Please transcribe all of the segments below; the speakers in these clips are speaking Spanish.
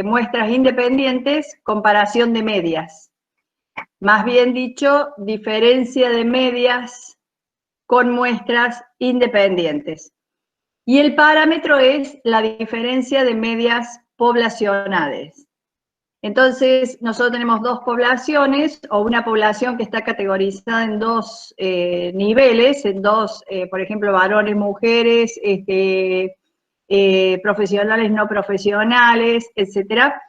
muestras independientes, comparación de medias. Más bien dicho, diferencia de medias con muestras independientes. Y el parámetro es la diferencia de medias poblacionales. Entonces, nosotros tenemos dos poblaciones, o una población que está categorizada en dos niveles, en dos, por ejemplo, varones, mujeres, profesionales, no profesionales, etcétera,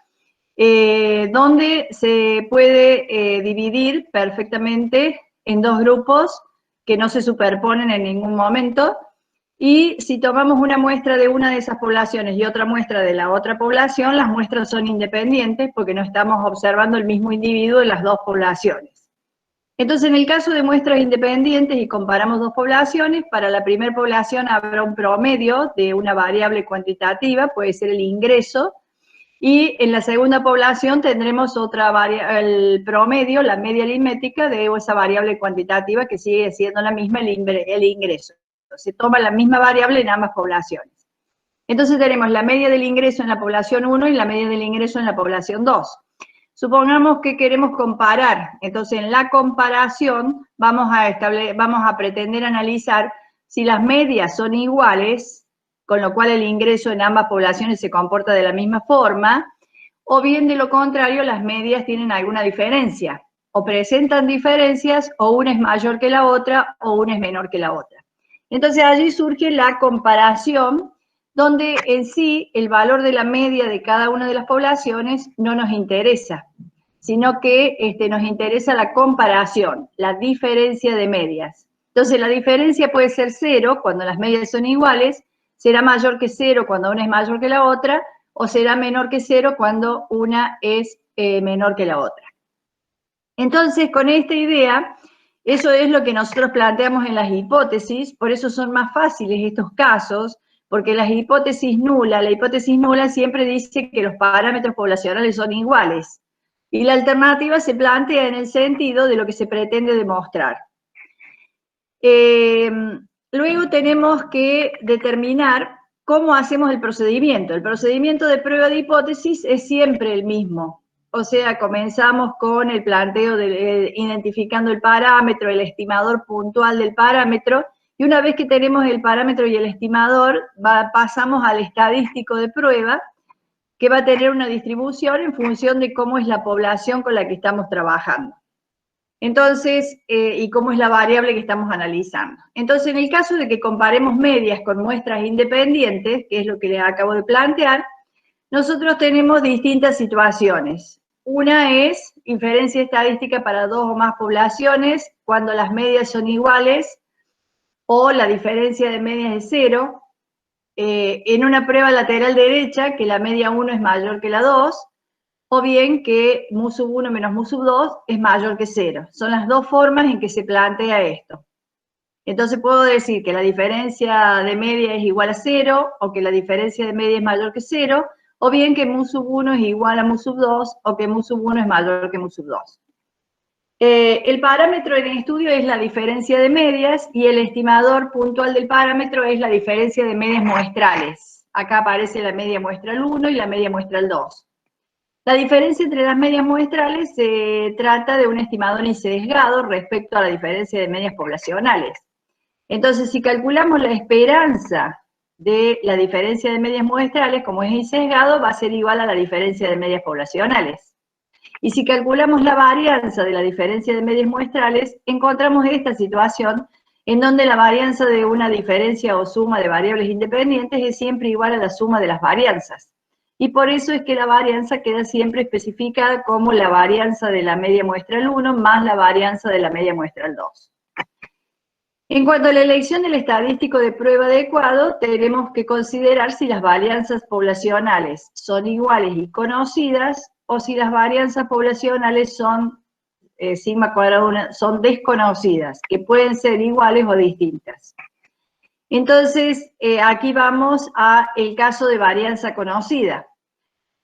donde se puede dividir perfectamente en dos grupos que no se superponen en ningún momento. Y si tomamos una muestra de una de esas poblaciones y otra muestra de la otra población, las muestras son independientes porque no estamos observando el mismo individuo en las dos poblaciones. Entonces, en el caso de muestras independientes y comparamos dos poblaciones, para la primera población habrá un promedio de una variable cuantitativa, puede ser el ingreso, y en la segunda población tendremos el promedio, la media aritmética de esa variable cuantitativa que sigue siendo la misma, el ingreso. Se toma la misma variable en ambas poblaciones. Entonces tenemos la media del ingreso en la población 1 y la media del ingreso en la población 2. Supongamos que queremos comparar, entonces en la comparación vamos a pretender analizar si las medias son iguales, con lo cual el ingreso en ambas poblaciones se comporta de la misma forma, o bien de lo contrario las medias tienen alguna diferencia, o presentan diferencias, o una es mayor que la otra, o una es menor que la otra. Entonces allí surge la comparación, donde en sí el valor de la media de cada una de las poblaciones no nos interesa, sino que nos interesa la comparación, la diferencia de medias. Entonces la diferencia puede ser 0 cuando las medias son iguales, será mayor que 0 cuando una es mayor que la otra, o será menor que 0 cuando una es menor que la otra. Entonces, con esta idea, eso es lo que nosotros planteamos en las hipótesis, por eso son más fáciles estos casos, porque la hipótesis nula siempre dice que los parámetros poblacionales son iguales, y la alternativa se plantea en el sentido de lo que se pretende demostrar. Luego tenemos que determinar cómo hacemos el procedimiento. El procedimiento de prueba de hipótesis es siempre el mismo. O sea, comenzamos con el planteo de identificando el parámetro, el estimador puntual del parámetro, y una vez que tenemos el parámetro y el estimador, pasamos al estadístico de prueba, que va a tener una distribución en función de cómo es la población con la que estamos trabajando. Entonces, y cómo es la variable que estamos analizando. Entonces, en el caso de que comparemos medias con muestras independientes, que es lo que les acabo de plantear, nosotros tenemos distintas situaciones. Una es inferencia estadística para dos o más poblaciones, cuando las medias son iguales, o la diferencia de medias es 0. En una prueba lateral derecha, que la media 1 es mayor que la 2, o bien que mu sub 1 menos mu sub 2 es mayor que 0. Son las dos formas en que se plantea esto. Entonces puedo decir que la diferencia de media es igual a 0, o que la diferencia de media es mayor que 0, o bien que mu sub 1 es igual a mu sub 2, o que mu sub 1 es mayor que mu sub 2. El parámetro en estudio es la diferencia de medias, y el estimador puntual del parámetro es la diferencia de medias muestrales. Acá aparece la media muestral 1 y la media muestral 2. La diferencia entre las medias muestrales se trata de un estimador insesgado respecto a la diferencia de medias poblacionales. Entonces, si calculamos la esperanza de la diferencia de medias muestrales, como es insesgado, va a ser igual a la diferencia de medias poblacionales. Y si calculamos la varianza de la diferencia de medias muestrales, encontramos esta situación en donde la varianza de una diferencia o suma de variables independientes es siempre igual a la suma de las varianzas. Y por eso es que la varianza queda siempre especificada como la varianza de la media muestral 1 más la varianza de la media muestral 2. En cuanto a la elección del estadístico de prueba adecuado, tenemos que considerar si las varianzas poblacionales son iguales y conocidas, o si las varianzas poblacionales son sigma cuadrado son desconocidas, que pueden ser iguales o distintas. Entonces, aquí vamos al caso de varianza conocida.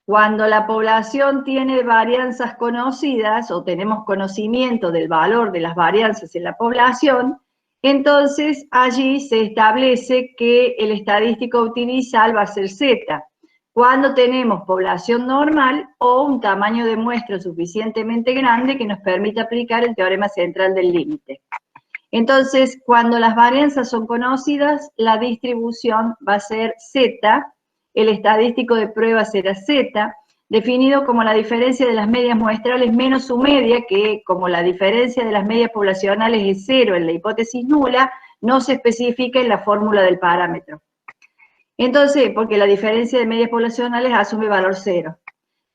Cuando la población tiene varianzas conocidas, o tenemos conocimiento del valor de las varianzas en la población, entonces allí se establece que el estadístico a utilizar va a ser Z. cuando tenemos población normal o un tamaño de muestra suficientemente grande que nos permita aplicar el teorema central del límite. Entonces, cuando las varianzas son conocidas, la distribución va a ser Z, el estadístico de prueba será Z, definido como la diferencia de las medias muestrales menos su media, que como la diferencia de las medias poblacionales es 0 en la hipótesis nula, no se especifica en la fórmula del parámetro. Entonces, porque la diferencia de medias poblacionales asume valor 0.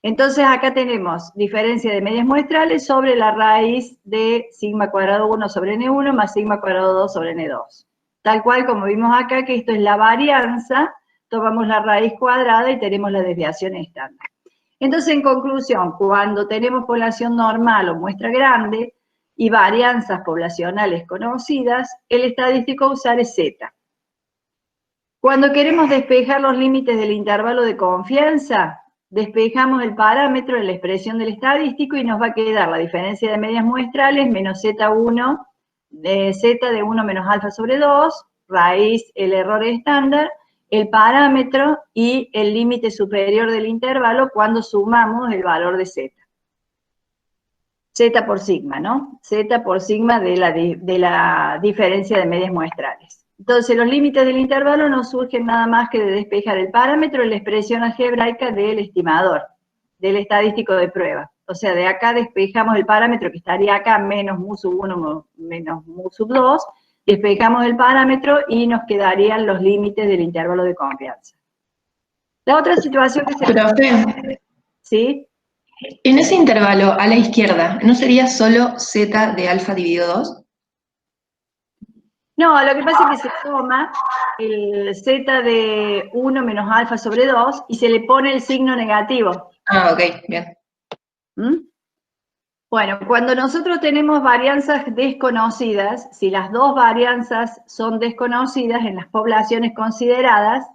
Entonces acá tenemos diferencia de medias muestrales sobre la raíz de sigma cuadrado 1 sobre n1 más sigma cuadrado 2 sobre n2. Tal cual como vimos acá, que esto es la varianza, tomamos la raíz cuadrada y tenemos la desviación estándar. Entonces, en conclusión, cuando tenemos población normal o muestra grande y varianzas poblacionales conocidas, el estadístico a usar es Z. Cuando queremos despejar los límites del intervalo de confianza, despejamos el parámetro de la expresión del estadístico y nos va a quedar la diferencia de medias muestrales menos Z1, Z de 1 menos alfa sobre 2, raíz el error estándar, el parámetro y el límite superior del intervalo cuando sumamos el valor de Z. Z por sigma, ¿no? Z por sigma de la diferencia de medias muestrales. Entonces, los límites del intervalo no surgen nada más que de despejar el parámetro y la expresión algebraica del estimador, del estadístico de prueba. O sea, de acá despejamos el parámetro que estaría acá, menos mu sub 1 menos mu sub 2, despejamos el parámetro y nos quedarían los límites del intervalo de confianza. La otra situación que se... Profe, ¿sí? en ese intervalo a la izquierda, ¿no sería solo z de alfa dividido 2? No, lo que pasa es que se toma el z de 1 menos alfa sobre 2 y se le pone el signo negativo. Ah, ok, bien. ¿Mm? Bueno, cuando nosotros tenemos varianzas desconocidas, si las dos varianzas son desconocidas en las poblaciones consideradas,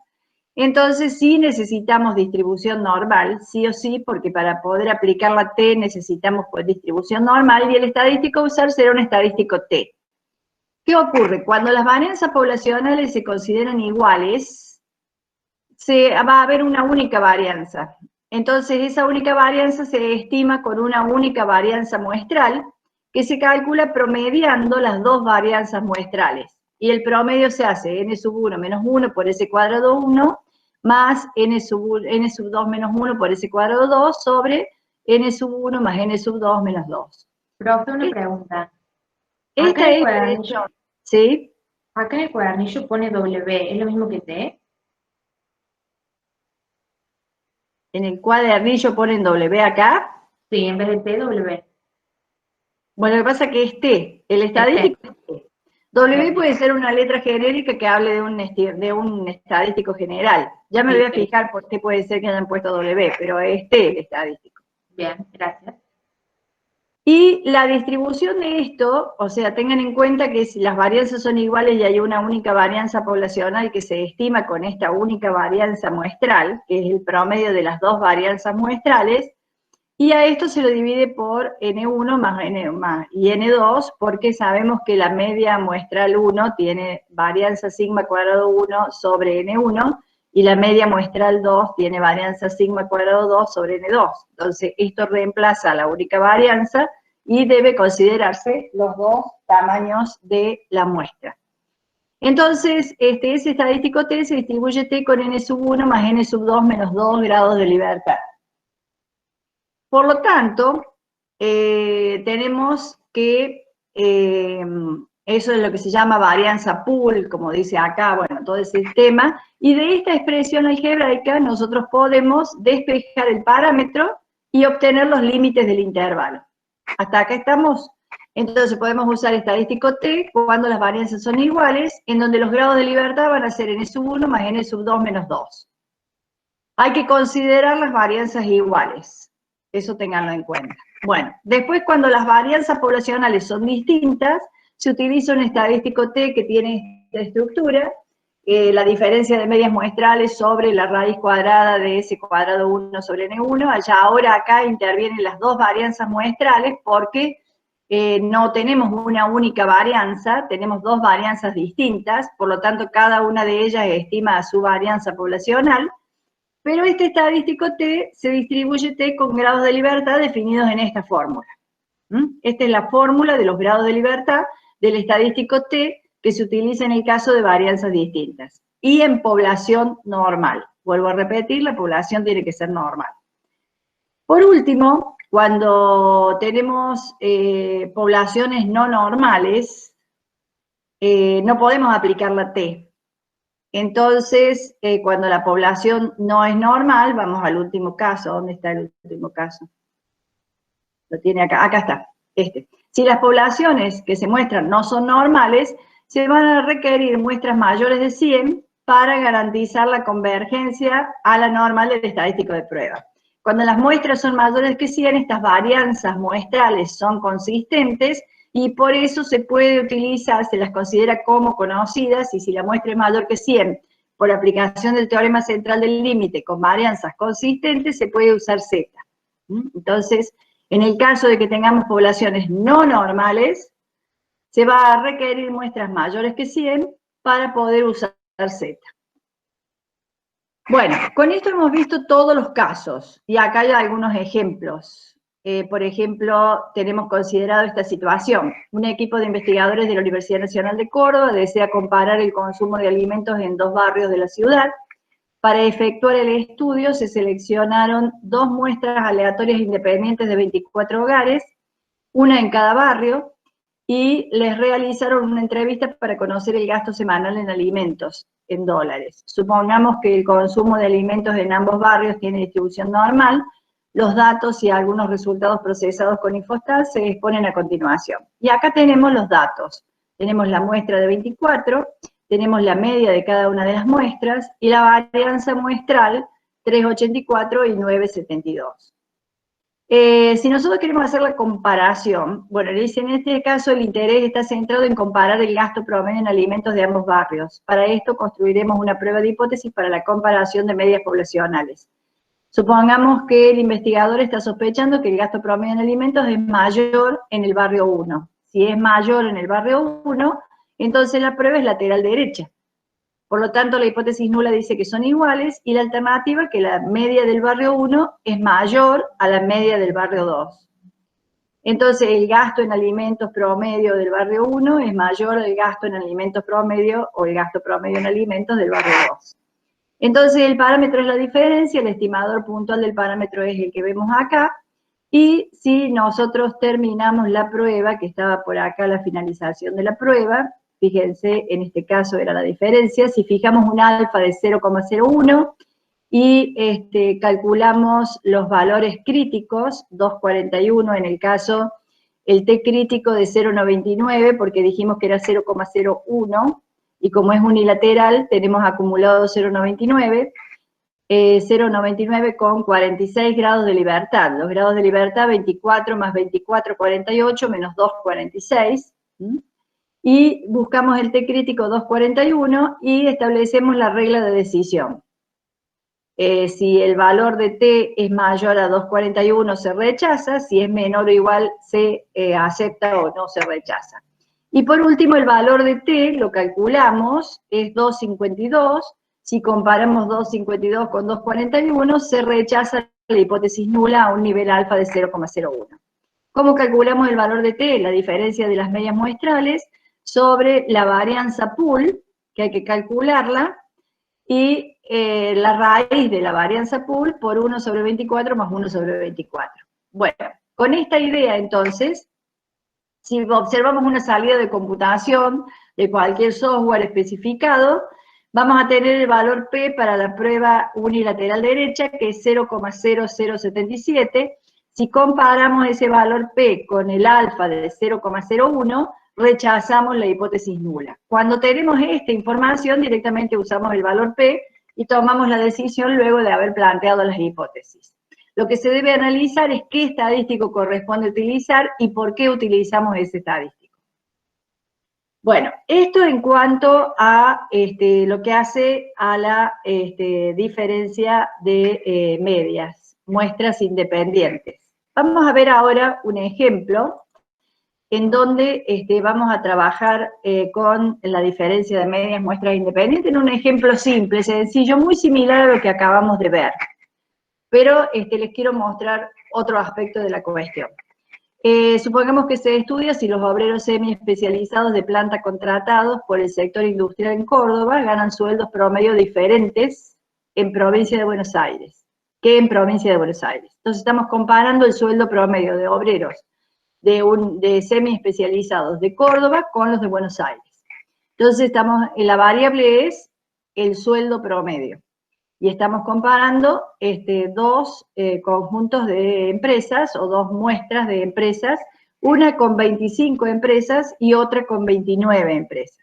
entonces sí necesitamos distribución normal, sí o sí, porque para poder aplicar la T necesitamos pues, distribución normal y el estadístico a usar será un estadístico T. ¿Qué ocurre? Cuando las varianzas poblacionales se consideran iguales, va a haber una única varianza. Entonces, esa única varianza se estima con una única varianza muestral que se calcula promediando las dos varianzas muestrales. Y el promedio se hace n sub 1 menos 1 por s cuadrado 1 más n sub 2 menos 1 por s cuadrado 2 sobre n sub 1 más n sub 2 menos 2. Profe, una pregunta. Esta expresión, ¿sí? Acá en el cuadernillo pone W, ¿es lo mismo que T? En el cuadernillo ponen W acá. Sí, en vez de T, W. Bueno, lo que pasa es que es T, el estadístico es T. W puede ser una letra genérica que hable de un estadístico general. Ya me voy a fijar por qué puede ser que hayan puesto W, pero es T el estadístico. Bien, gracias. Y la distribución de esto, o sea, tengan en cuenta que si las varianzas son iguales y hay una única varianza poblacional que se estima con esta única varianza muestral, que es el promedio de las dos varianzas muestrales, y a esto se lo divide por N1 más N y N2, porque sabemos que la media muestral 1 tiene varianza sigma cuadrado 1 sobre N1, y la media muestral 2 tiene varianza sigma cuadrado 2 sobre N2. Entonces, esto reemplaza la única varianza y debe considerarse los dos tamaños de la muestra. Entonces, ese estadístico T se distribuye T con N sub 1 más N sub 2 menos 2 grados de libertad. Por lo tanto, tenemos que eso es lo que se llama varianza pool, como dice acá, bueno, todo el sistema, y de esta expresión algebraica nosotros podemos despejar el parámetro y obtener los límites del intervalo. Hasta acá estamos. Entonces podemos usar estadístico T cuando las varianzas son iguales, en donde los grados de libertad van a ser n sub 1 más n sub 2 menos 2. Hay que considerar las varianzas iguales. Eso tenganlo en cuenta. Bueno, después cuando las varianzas poblacionales son distintas, se utiliza un estadístico T que tiene esta estructura, la diferencia de medias muestrales sobre la raíz cuadrada de S cuadrado 1 sobre N1. Allá ahora acá intervienen las dos varianzas muestrales porque no tenemos una única varianza, tenemos dos varianzas distintas, por lo tanto cada una de ellas estima su varianza poblacional, Pero este estadístico T se distribuye T con grados de libertad definidos en esta fórmula. Esta es la fórmula de los grados de libertad del estadístico T que se utiliza en el caso de varianzas distintas. Y en población normal. Vuelvo a repetir, la población tiene que ser normal. Por último, cuando tenemos poblaciones no normales, no podemos aplicar la T. Entonces, cuando la población no es normal, vamos al último caso. ¿Dónde está el último caso? Lo tiene acá, acá está, este. Si las poblaciones que se muestran no son normales, se van a requerir muestras mayores de 100 para garantizar la convergencia a la normal del estadístico de prueba. Cuando las muestras son mayores que 100, estas varianzas muestrales son consistentes y por eso se puede utilizar, se las considera como conocidas, y si la muestra es mayor que 100, por aplicación del teorema central del límite con varianzas consistentes, se puede usar Z. Entonces, en el caso de que tengamos poblaciones no normales, se va a requerir muestras mayores que 100 para poder usar Z. Bueno, con esto hemos visto todos los casos, y acá hay algunos ejemplos. Por ejemplo, tenemos considerado esta situación. Un equipo de investigadores de la Universidad Nacional de Córdoba desea comparar el consumo de alimentos en 2 barrios de la ciudad. Para efectuar el estudio se seleccionaron 2 muestras aleatorias independientes de 24 hogares, una en cada barrio, y les realizaron una entrevista para conocer el gasto semanal en alimentos, en dólares. Supongamos que el consumo de alimentos en ambos barrios tiene distribución normal. Los datos y algunos resultados procesados con Infostat se exponen a continuación. Y acá tenemos los datos. Tenemos la muestra de 24, tenemos la media de cada una de las muestras, y la varianza muestral 3,84 y 9,72. Si nosotros queremos hacer la comparación, bueno, dice en este caso el interés está centrado en comparar el gasto promedio en alimentos de ambos barrios. Para esto construiremos una prueba de hipótesis para la comparación de medias poblacionales. Supongamos que el investigador está sospechando que el gasto promedio en alimentos es mayor en el barrio 1. Si es mayor en el barrio 1, entonces la prueba es lateral derecha. Por lo tanto, la hipótesis nula dice que son iguales, y la alternativa, que la media del barrio 1 es mayor a la media del barrio 2. Entonces, el gasto en alimentos promedio del barrio 1 es mayor al gasto en alimentos promedio, o el gasto promedio en alimentos del barrio 2. Entonces, el parámetro es la diferencia, el estimador puntual del parámetro es el que vemos acá, y si nosotros terminamos la prueba, que estaba por acá la finalización de la prueba, fíjense, en este caso era la diferencia, si fijamos un alfa de 0,01 y calculamos los valores críticos, 2,41 en el caso, el T crítico de 0,99, porque dijimos que era 0,01, y como es unilateral, tenemos acumulado 0,99, 0,99 con 46 grados de libertad. Los grados de libertad, 24 más 24, 48, menos 2, 46. Y buscamos el T crítico 2,41 y establecemos la regla de decisión. Si el valor de T es mayor a 2,41 se rechaza, si es menor o igual se acepta o no se rechaza. Y por último, el valor de T, lo calculamos, es 2,52. Si comparamos 2,52 con 2,41, se rechaza la hipótesis nula a un nivel alfa de 0,01. ¿Cómo calculamos el valor de T? La diferencia de las medias muestrales sobre la varianza pool, que hay que calcularla, y la raíz de la varianza pool por 1 sobre 24 más 1 sobre 24. Bueno, con esta idea, entonces, si observamos una salida de computación de cualquier software especificado, vamos a tener el valor P para la prueba unilateral derecha, que es 0,0077. Si comparamos ese valor P con el alfa de 0,01, rechazamos la hipótesis nula. Cuando tenemos esta información, directamente usamos el valor P y tomamos la decisión luego de haber planteado las hipótesis. Lo que se debe analizar es qué estadístico corresponde utilizar y por qué utilizamos ese estadístico. Bueno, esto en cuanto a lo que hace a la diferencia de medias, muestras independientes. Vamos a ver ahora un ejemplo en donde vamos a trabajar con la diferencia de medias muestras independientes en un ejemplo simple, sencillo, muy similar a lo que acabamos de ver. Pero les quiero mostrar otro aspecto de la cuestión. Supongamos que se estudia si los obreros semi-especializados de planta contratados por el sector industrial en Córdoba ganan sueldos promedio diferentes en provincia de Buenos Aires que en provincia de Buenos Aires. Entonces estamos comparando el sueldo promedio de obreros de semi-especializados de Córdoba con los de Buenos Aires. Entonces la variable es el sueldo promedio. Y estamos comparando dos conjuntos de empresas o dos muestras de empresas, una con 25 empresas y otra con 29 empresas.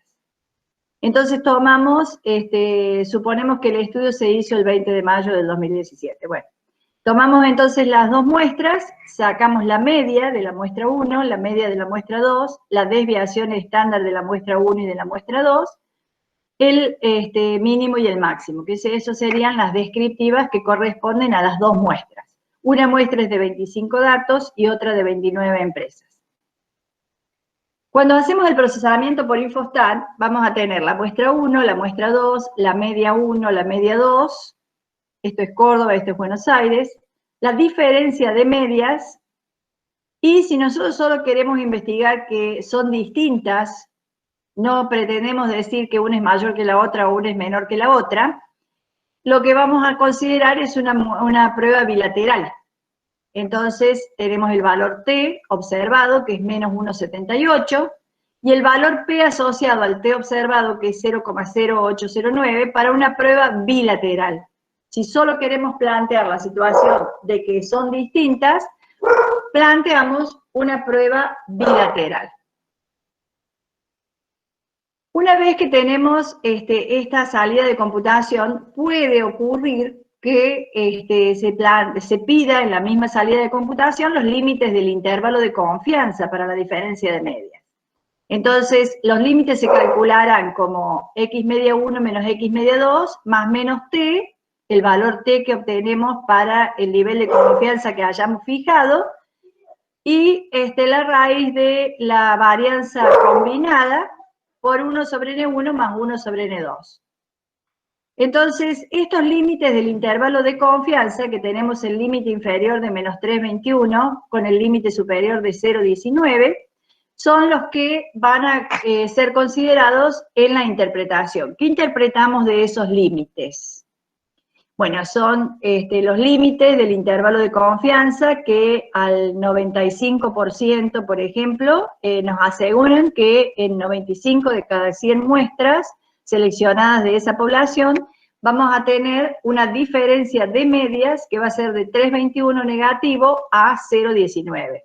Entonces suponemos que el estudio se hizo el 20 de mayo del 2017. Bueno, tomamos entonces las dos muestras, sacamos la media de la muestra 1, la media de la muestra 2, la desviación estándar de la muestra 1 y de la muestra 2, el mínimo y el máximo, que eso serían las descriptivas que corresponden a las dos muestras. Una muestra es de 25 datos y otra de 29 empresas. Cuando hacemos el procesamiento por Infostat, vamos a tener la muestra 1, la muestra 2, la media 1, la media 2, esto es Córdoba, esto es Buenos Aires, la diferencia de medias, y si nosotros solo queremos investigar que son distintas, no pretendemos decir que una es mayor que la otra o una es menor que la otra, lo que vamos a considerar es una prueba bilateral. Entonces tenemos el valor T observado, que es menos 1,78, y el valor P asociado al T observado, que es 0,0809, para una prueba bilateral. Si solo queremos plantear la situación de que son distintas, planteamos una prueba bilateral. Una vez que tenemos esta salida de computación, puede ocurrir que se pida en la misma salida de computación los límites del intervalo de confianza para la diferencia de medias. Entonces, los límites se calcularán como x media 1 menos x media 2 más menos t, el valor t que obtenemos para el nivel de confianza que hayamos fijado, y la raíz de la varianza combinada por 1 sobre n1 más 1 sobre n2. Entonces, estos límites del intervalo de confianza, que tenemos el límite inferior de menos 3,21 con el límite superior de 0,19, son los que van a ser considerados en la interpretación. ¿Qué interpretamos de esos límites? Bueno, son los límites del intervalo de confianza que al 95%, por ejemplo, nos aseguran que en 95 de cada 100 muestras seleccionadas de esa población, vamos a tener una diferencia de medias que va a ser de 3,21 negativo a 0,19.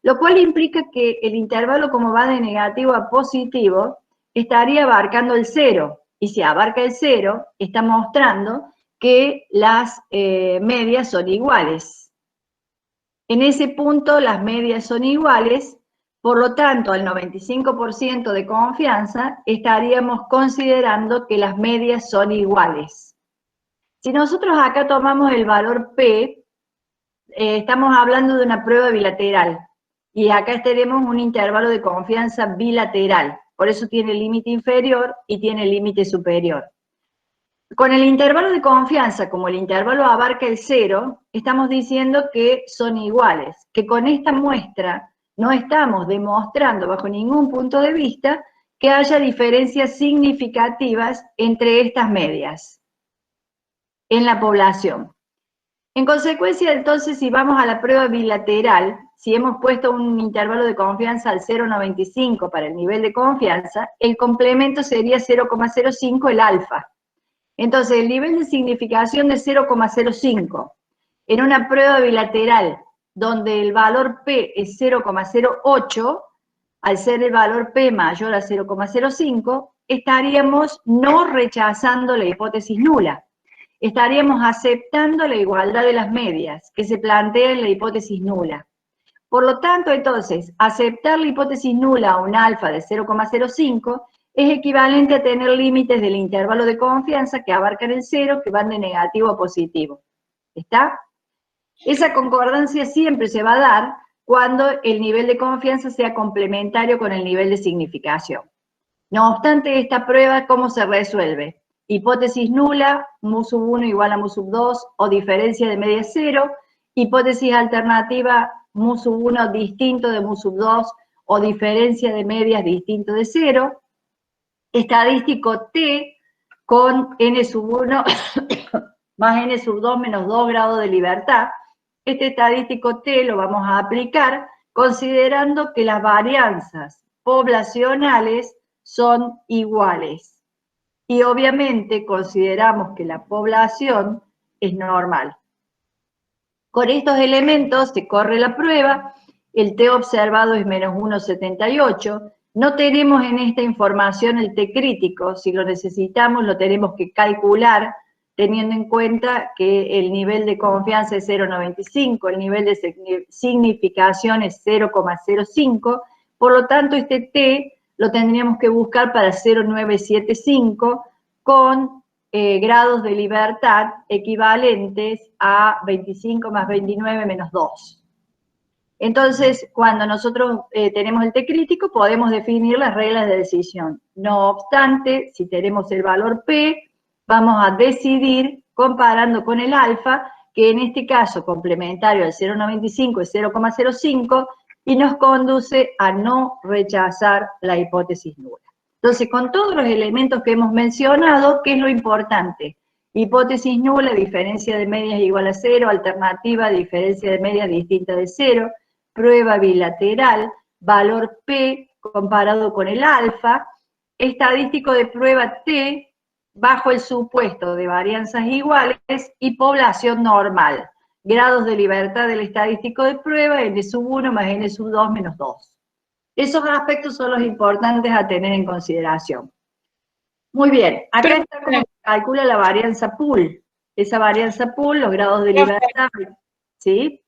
Lo cual implica que el intervalo, como va de negativo a positivo, estaría abarcando el 0. Y si abarca el 0, está mostrando que las medias son iguales. En ese punto las medias son iguales, por lo tanto al 95% de confianza estaríamos considerando que las medias son iguales. Si nosotros acá tomamos el valor P, estamos hablando de una prueba bilateral, y acá tenemos un intervalo de confianza bilateral, por eso tiene límite inferior y tiene límite superior. Con el intervalo de confianza, como el intervalo abarca el 0, estamos diciendo que son iguales, que con esta muestra no estamos demostrando bajo ningún punto de vista que haya diferencias significativas entre estas medias en la población. En consecuencia, entonces, si vamos a la prueba bilateral, si hemos puesto un intervalo de confianza al 0,95 para el nivel de confianza, el complemento sería 0,05 el alfa. Entonces, el nivel de significación de 0,05 en una prueba bilateral donde el valor P es 0,08, al ser el valor P mayor a 0,05, estaríamos no rechazando la hipótesis nula. Estaríamos aceptando la igualdad de las medias que se plantea en la hipótesis nula. Por lo tanto, entonces, aceptar la hipótesis nula a un alfa de 0,05 es equivalente a tener límites del intervalo de confianza que abarcan el 0, que van de negativo a positivo. ¿Está? Esa concordancia siempre se va a dar cuando el nivel de confianza sea complementario con el nivel de significación. No obstante, esta prueba, ¿cómo se resuelve? Hipótesis nula, mu sub 1 igual a mu sub 2, o diferencia de media 0. Hipótesis alternativa, mu sub 1 distinto de mu sub 2, o diferencia de medias distinto de 0. Estadístico T con n sub 1 más n sub 2 menos 2 grados de libertad. Este estadístico T lo vamos a aplicar considerando que las varianzas poblacionales son iguales. Y obviamente consideramos que la población es normal. Con estos elementos se corre la prueba, el T observado es menos 1,78. No tenemos en esta información el T crítico, si lo necesitamos lo tenemos que calcular, teniendo en cuenta que el nivel de confianza es 0,95, el nivel de significación es 0,05, por lo tanto este T lo tendríamos que buscar para 0,975 con grados de libertad equivalentes a 25 más 29 menos 2. Entonces, cuando nosotros tenemos el T crítico, podemos definir las reglas de decisión. No obstante, si tenemos el valor P, vamos a decidir comparando con el alfa, que en este caso complementario al 0,95 es 0,05, y nos conduce a no rechazar la hipótesis nula. Entonces, con todos los elementos que hemos mencionado, ¿qué es lo importante? Hipótesis nula, diferencia de medias igual a 0, alternativa, diferencia de medias distinta de 0, prueba bilateral, valor P comparado con el alfa, estadístico de prueba T bajo el supuesto de varianzas iguales y población normal. Grados de libertad del estadístico de prueba, n sub 1 más n sub 2 menos 2. Esos aspectos son los importantes a tener en consideración. Muy bien, acá está cómo se calcula la varianza pool. Esa varianza pool, los grados de libertad, ¿sí?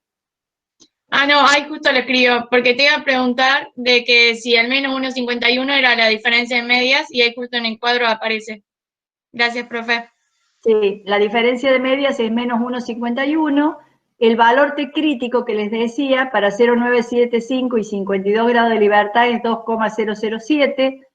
Ah, no, ahí justo lo escribo, porque te iba a preguntar de que si al menos 1,51 era la diferencia de medias, y ahí justo en el cuadro aparece. Gracias, profe. Sí, la diferencia de medias es menos 1,51. El valor T crítico que les decía para 0,975 y 52 grados de libertad es 2,007.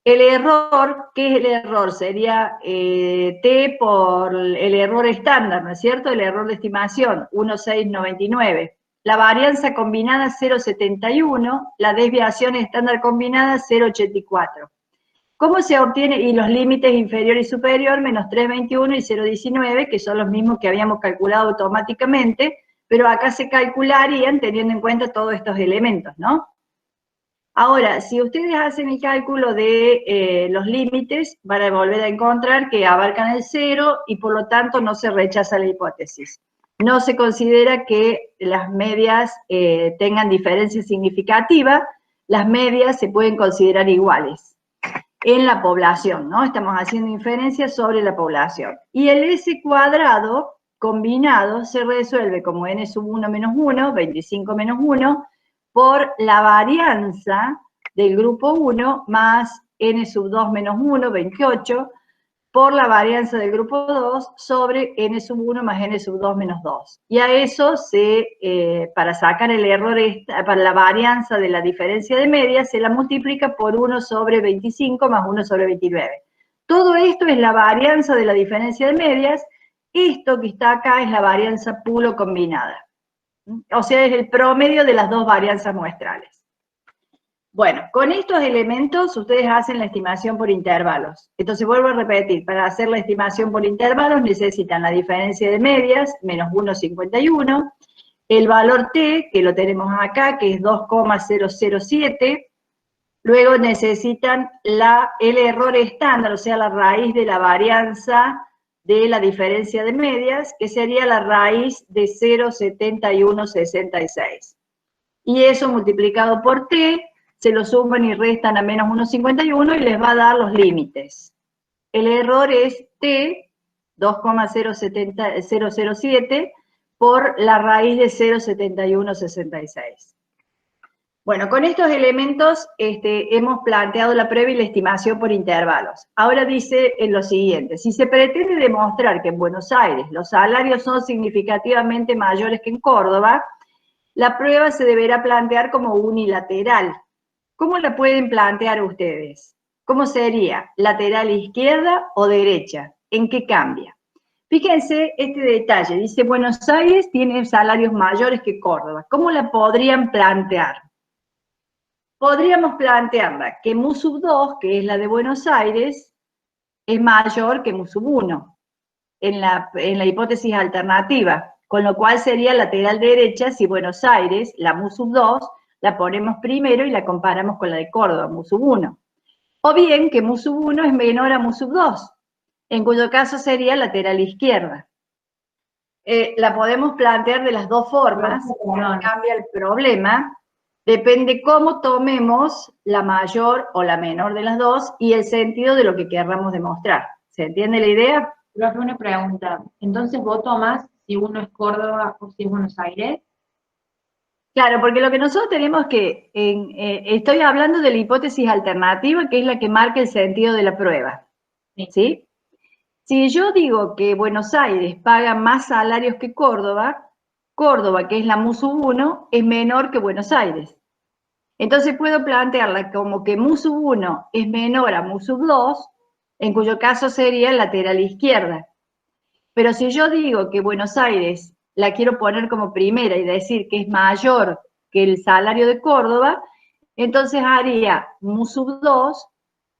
El error, ¿qué es el error? Sería T por el error estándar, ¿no es cierto? El error de estimación, 1,699. La varianza combinada 0,71, la desviación estándar combinada 0,84. ¿Cómo se obtiene? Y los límites inferior y superior, menos 3,21 y 0,19, que son los mismos que habíamos calculado automáticamente, pero acá se calcularían teniendo en cuenta todos estos elementos, ¿no? Ahora, si ustedes hacen el cálculo de los límites, van a volver a encontrar que abarcan el 0 y por lo tanto no se rechaza la hipótesis. No se considera que las medias tengan diferencia significativa, las medias se pueden considerar iguales en la población, ¿no? Estamos haciendo inferencias sobre la población. Y el S cuadrado combinado se resuelve como n sub 1 menos 1, 25 menos 1, por la varianza del grupo 1 más n sub 2 menos 1, 28, por la varianza del grupo 2 sobre n sub 1 más n sub 2 menos 2. Y a eso para sacar el error, para la varianza de la diferencia de medias, se la multiplica por 1 sobre 25 más 1 sobre 29. Todo esto es la varianza de la diferencia de medias. Esto que está acá es la varianza pool o combinada. O sea, es el promedio de las dos varianzas muestrales. Bueno, con estos elementos ustedes hacen la estimación por intervalos. Entonces vuelvo a repetir, para hacer la estimación por intervalos necesitan la diferencia de medias, menos 1,51, el valor T, que lo tenemos acá, que es 2,007, luego necesitan el error estándar, o sea, la raíz de la varianza de la diferencia de medias, que sería la raíz de 0,7166. Y eso multiplicado por T, se lo suman y restan a menos 1,51 y les va a dar los límites. El error es T, 2,007 por la raíz de 0,7166. Bueno, con estos elementos hemos planteado la prueba y la estimación por intervalos. Ahora dice en lo siguiente: si se pretende demostrar que en Buenos Aires los salarios son significativamente mayores que en Córdoba, la prueba se deberá plantear como unilateral. ¿Cómo la pueden plantear ustedes? ¿Cómo sería? ¿Lateral izquierda o derecha? ¿En qué cambia? Fíjense este detalle, dice Buenos Aires tiene salarios mayores que Córdoba. ¿Cómo la podrían plantear? Podríamos plantearla que mu sub 2, que es la de Buenos Aires, es mayor que mu sub 1 en la hipótesis alternativa, con lo cual sería lateral derecha si Buenos Aires, la mu sub 2, la ponemos primero y la comparamos con la de Córdoba, mu sub 1. O bien que mu sub 1 es menor a mu sub 2, en cuyo caso sería lateral izquierda. La podemos plantear de las dos formas, no cambia el problema, depende cómo tomemos la mayor o la menor de las dos y el sentido de lo que querramos demostrar. ¿Se entiende la idea? Profe, una pregunta. Entonces, ¿vos tomás si uno es Córdoba o si es Buenos Aires? Claro, porque lo que nosotros tenemos que, estoy hablando de la hipótesis alternativa, que es la que marca el sentido de la prueba, ¿sí? Si yo digo que Buenos Aires paga más salarios que Córdoba, Córdoba, que es la mu sub 1, es menor que Buenos Aires. Entonces puedo plantearla como que mu sub 1 es menor a mu sub 2, en cuyo caso sería lateral izquierda. Pero si yo digo que Buenos Aires la quiero poner como primera y decir que es mayor que el salario de Córdoba, entonces haría mu sub 2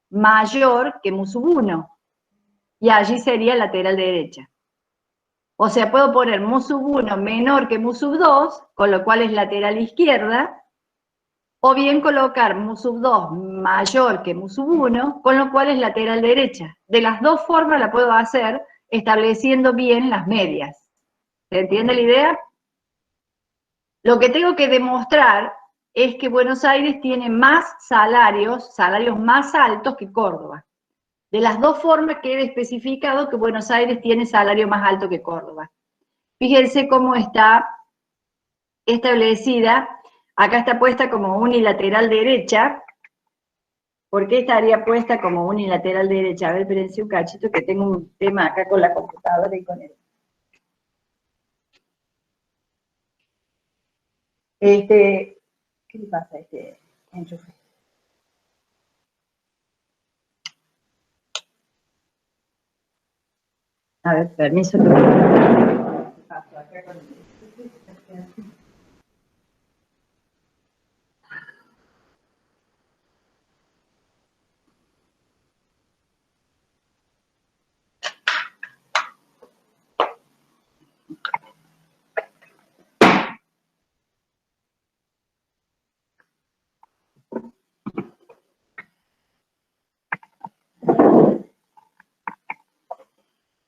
mayor que mu sub 1. Y allí sería lateral derecha. O sea, puedo poner mu sub 1 menor que mu sub 2, con lo cual es lateral izquierda, o bien colocar mu sub 2 mayor que mu sub 1, con lo cual es lateral derecha. De las dos formas la puedo hacer estableciendo bien las medias. ¿Se entiende la idea? Lo que tengo que demostrar es que Buenos Aires tiene más salarios más altos que Córdoba. De las dos formas queda especificado que Buenos Aires tiene salario más alto que Córdoba. Fíjense cómo está establecida. Acá está puesta como unilateral derecha. ¿Por qué estaría puesta como unilateral derecha? A ver, espérense un cachito que tengo un tema acá con la computadora y con él. ¿Qué le pasa a este enchufe? A ver, permiso.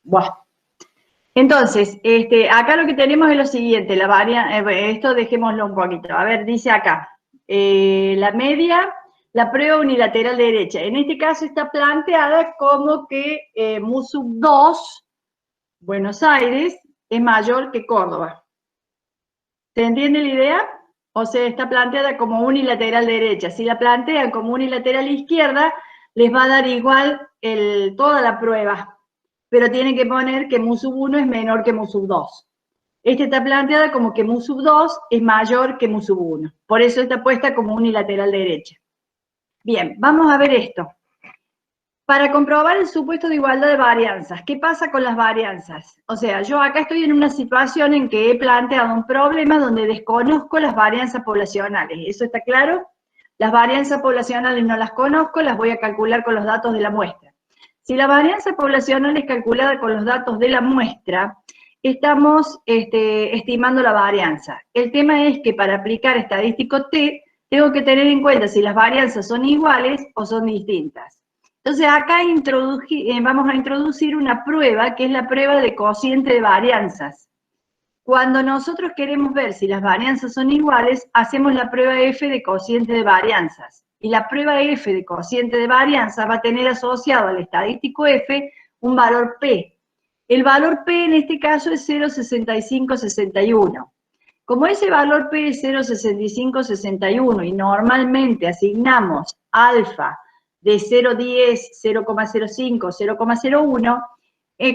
Buah. Entonces, acá lo que tenemos es lo siguiente, esto dejémoslo un poquito. A ver, dice acá, la media, la prueba unilateral derecha. En este caso está planteada como que mu sub 2, Buenos Aires, es mayor que Córdoba. ¿Se entiende la idea? O sea, está planteada como unilateral derecha. Si la plantean como unilateral izquierda, les va a dar igual toda la prueba. Pero tienen que poner que mu sub 1 es menor que mu sub 2. Está planteada como que mu sub 2 es mayor que mu sub 1. Por eso está puesta como unilateral derecha. Bien, vamos a ver esto. Para comprobar el supuesto de igualdad de varianzas, ¿qué pasa con las varianzas? O sea, yo acá estoy en una situación en que he planteado un problema donde desconozco las varianzas poblacionales. ¿Eso está claro? Las varianzas poblacionales no las conozco, las voy a calcular con los datos de la muestra. Si la varianza poblacional es calculada con los datos de la muestra, estamos estimando la varianza. El tema es que para aplicar estadístico T, tengo que tener en cuenta si las varianzas son iguales o son distintas. Entonces acá vamos a introducir una prueba, que es la prueba de cociente de varianzas. Cuando nosotros queremos ver si las varianzas son iguales, hacemos la prueba F de cociente de varianzas. Y la prueba F de cociente de varianza va a tener asociado al estadístico F un valor P. El valor P en este caso es 0,6561. Como ese valor P es 0,6561 y normalmente asignamos alfa de 0,10, 0,05, 0,01,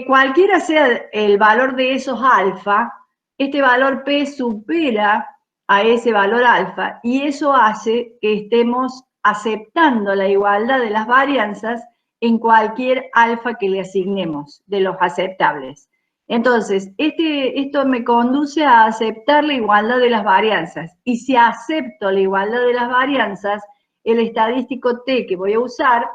cualquiera sea el valor de esos alfa, este valor P supera a ese valor alfa, y eso hace que estemos aceptando la igualdad de las varianzas en cualquier alfa que le asignemos de los aceptables. Entonces, esto me conduce a aceptar la igualdad de las varianzas, y si acepto la igualdad de las varianzas, el estadístico T que voy a usar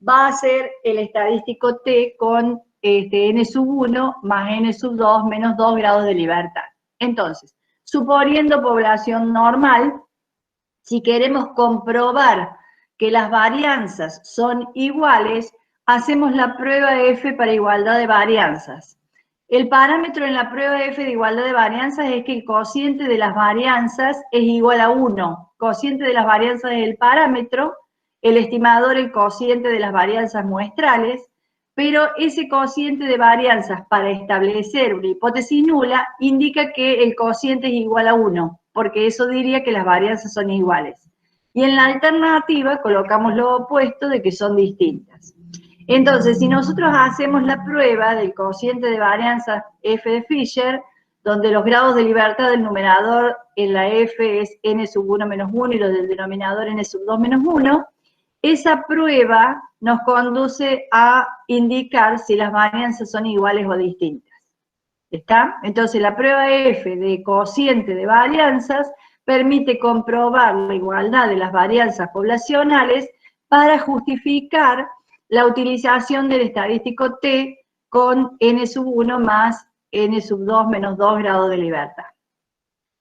va a ser el estadístico T con n sub 1 más n sub 2 menos 2 grados de libertad. Entonces, suponiendo población normal, si queremos comprobar que las varianzas son iguales, hacemos la prueba F para igualdad de varianzas. El parámetro en la prueba F de igualdad de varianzas es que el cociente de las varianzas es igual a 1. Cociente de las varianzas es el parámetro, el estimador el cociente de las varianzas muestrales, pero ese cociente de varianzas para establecer una hipótesis nula indica que el cociente es igual a 1, porque eso diría que las varianzas son iguales. Y en la alternativa colocamos lo opuesto de que son distintas. Entonces, si nosotros hacemos la prueba del cociente de varianza f de Fisher, donde los grados de libertad del numerador en la f es n sub 1 menos 1 y los del denominador n sub 2 menos 1, esa prueba nos conduce a indicar si las varianzas son iguales o distintas. ¿Está? Entonces, la prueba F de cociente de varianzas permite comprobar la igualdad de las varianzas poblacionales para justificar la utilización del estadístico T con n sub 1 más n sub 2 menos 2 grados de libertad.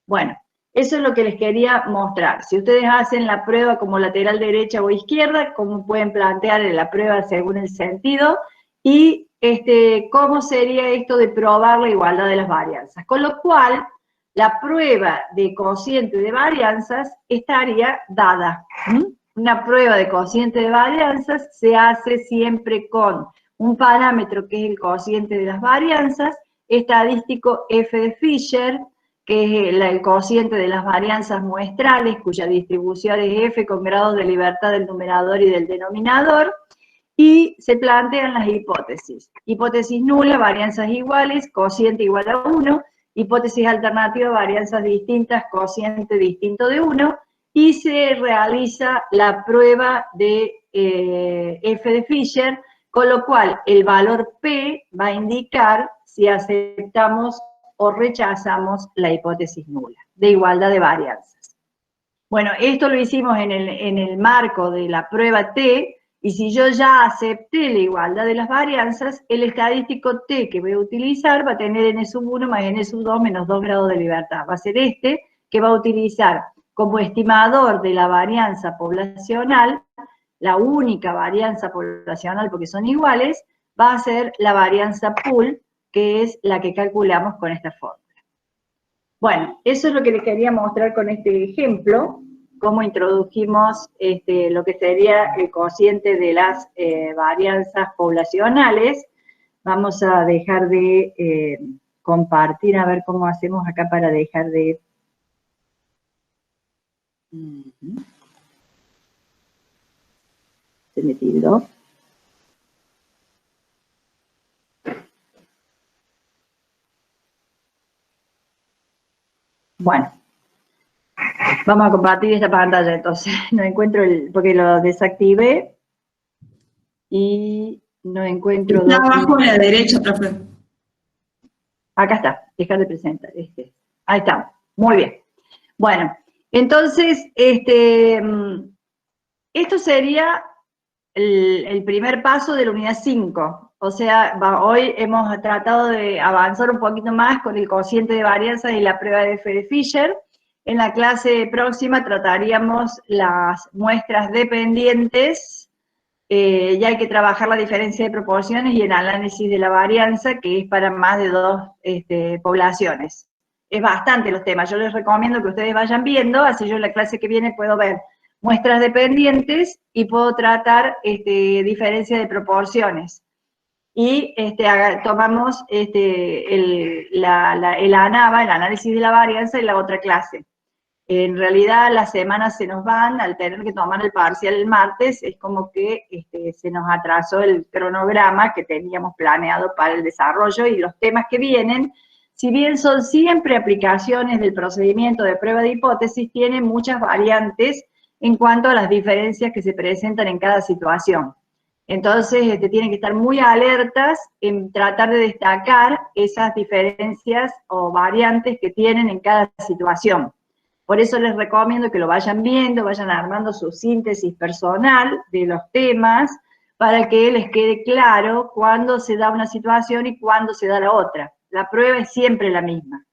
Bueno, eso es lo que les quería mostrar. Si ustedes hacen la prueba como lateral derecha o izquierda, cómo pueden plantear la prueba según el sentido, y cómo sería esto de probar la igualdad de las varianzas. Con lo cual, la prueba de cociente de varianzas estaría dada. Una prueba de cociente de varianzas se hace siempre con un parámetro que es el cociente de las varianzas, estadístico f de Fisher, que es el cociente de las varianzas muestrales, cuya distribución es f con grados de libertad del numerador y del denominador, y se plantean las hipótesis. Hipótesis nula, varianzas iguales, cociente igual a 1, hipótesis alternativa, varianzas distintas, cociente distinto de 1, y se realiza la prueba de f de Fisher, con lo cual el valor P va a indicar si aceptamos o rechazamos la hipótesis nula de igualdad de varianzas. Bueno, esto lo hicimos en el marco de la prueba T, y si yo ya acepté la igualdad de las varianzas, el estadístico T que voy a utilizar va a tener n sub 1 más n sub 2 menos 2 grados de libertad. Va a ser que va a utilizar como estimador de la varianza poblacional, la única varianza poblacional porque son iguales, va a ser la varianza pool, que es la que calculamos con esta fórmula. Bueno, eso es lo que les quería mostrar con este ejemplo, cómo introdujimos lo que sería el cociente de las varianzas poblacionales. Vamos a dejar de compartir, a ver cómo hacemos acá para dejar de... Se me tildó. Bueno, vamos a compartir esta pantalla entonces. No encuentro porque lo desactivé y no encuentro... Está abajo a la derecha, profe. Acá está, dejar de presentar. Ahí está, muy bien. Bueno, entonces, esto sería el primer paso de la unidad 5. O sea, hoy hemos tratado de avanzar un poquito más con el cociente de varianzas y la prueba de f de Fisher. En la clase próxima trataríamos las muestras dependientes, ya hay que trabajar la diferencia de proporciones y el análisis de la varianza, que es para más de 2 poblaciones. Es bastante los temas, yo les recomiendo que ustedes vayan viendo, así yo en la clase que viene puedo ver muestras dependientes y puedo tratar diferencia de proporciones. Y tomamos el ANAVA, el análisis de la varianza, en la otra clase. En realidad las semanas se nos van, al tener que tomar el parcial el martes, es como que se nos atrasó el cronograma que teníamos planeado para el desarrollo, y los temas que vienen si bien son siempre aplicaciones del procedimiento de prueba de hipótesis, tienen muchas variantes en cuanto a las diferencias que se presentan en cada situación. Entonces, tienen que estar muy alertas en tratar de destacar esas diferencias o variantes que tienen en cada situación. Por eso les recomiendo que lo vayan viendo, vayan armando su síntesis personal de los temas, para que les quede claro cuándo se da una situación y cuándo se da la otra. La prueba es siempre la misma.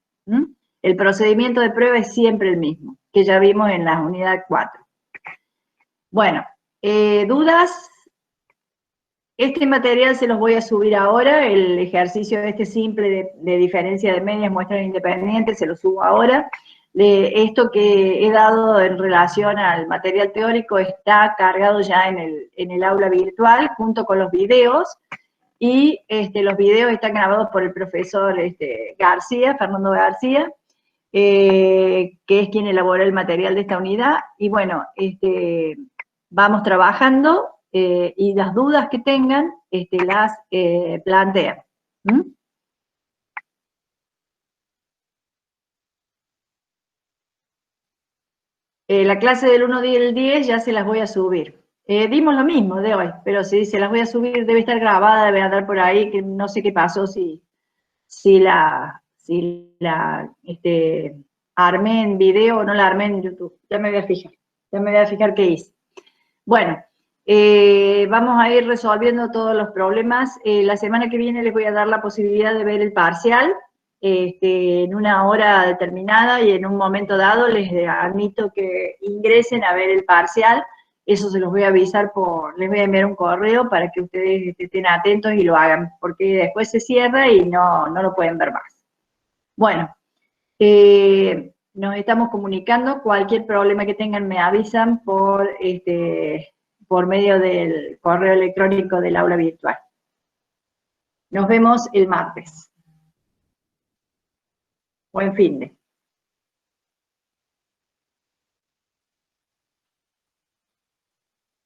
El procedimiento de prueba es siempre el mismo, que ya vimos en la unidad 4. Bueno, ¿dudas? Este material se los voy a subir ahora, el ejercicio este simple de diferencia de medias, muestras independientes, se lo subo ahora. Esto que he dado en relación al material teórico está cargado ya en el aula virtual, junto con los videos, y los videos están grabados por el profesor García, Fernando García, que es quien elaboró el material de esta unidad, y bueno, vamos trabajando, y las dudas que tengan, las plantean. La clase del 1 y el 10 ya se las voy a subir. Dimos lo mismo de hoy, pero sí, se las voy a subir, debe estar grabada, debe andar por ahí, que no sé qué pasó, si la armé en video o no la armé en YouTube. Ya me voy a fijar qué hice. Bueno, vamos a ir resolviendo todos los problemas. La semana que viene les voy a dar la posibilidad de ver el parcial, en una hora determinada y en un momento dado les admito que ingresen a ver el parcial. Eso se los voy a avisar les voy a enviar un correo para que ustedes estén atentos y lo hagan, porque después se cierra y no lo pueden ver más. Bueno, nos estamos comunicando. Cualquier problema que tengan me avisan por medio del correo electrónico del aula virtual. Nos vemos el martes. Buen fin de.